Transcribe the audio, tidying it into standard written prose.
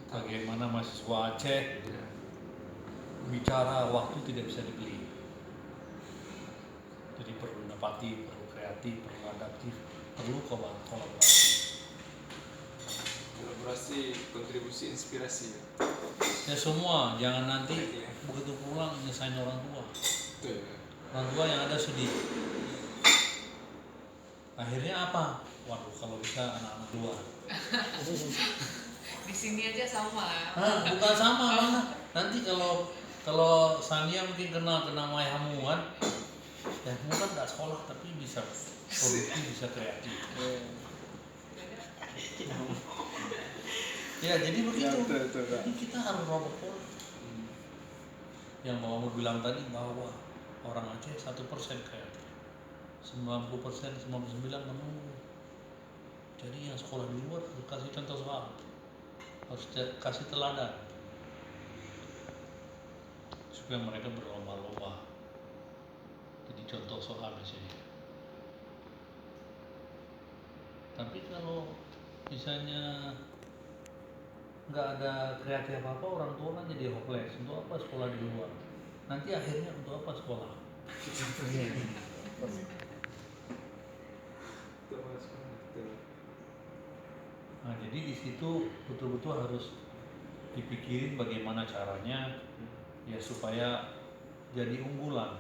bagaimana mahasiswa Aceh bicara waktu tidak bisa dibeli. Jadi perlu inovatif, perlu kreatif, perlu adaptif, perlu kolaborasi. Kolaborasi, kontribusi, inspirasi. Ya semua, jangan nanti begitu pulang nyesain orang tua. Orang tua yang ada sedih. Akhirnya apa? Waduh, kalau bisa anak-anak luar. Di sini aja sama. Bukan sama mana? Nanti kalau Sania mungkin kena Mai Hamuan, ya kan nggak sekolah tapi bisa produktif, bisa kreatif. Ya jadi begitu. Jadi kita harus robot pola. Yang mau bilang tadi bahwa orang Aceh 1% kreatif, 90%, 99% menunggu. Jadi yang sekolah di luar harus kasih contoh soal, harus kasih teladan supaya mereka berlomba-lomba. Jadi contoh soal di sini. Tapi kalau misalnya nggak ada kreatif apa, orang tua kan jadi hopeless. Untuk apa sekolah di luar? Nanti akhirnya untuk apa sekolah? Nah, jadi di situ betul-betul harus dipikirin bagaimana caranya ya supaya jadi unggulan.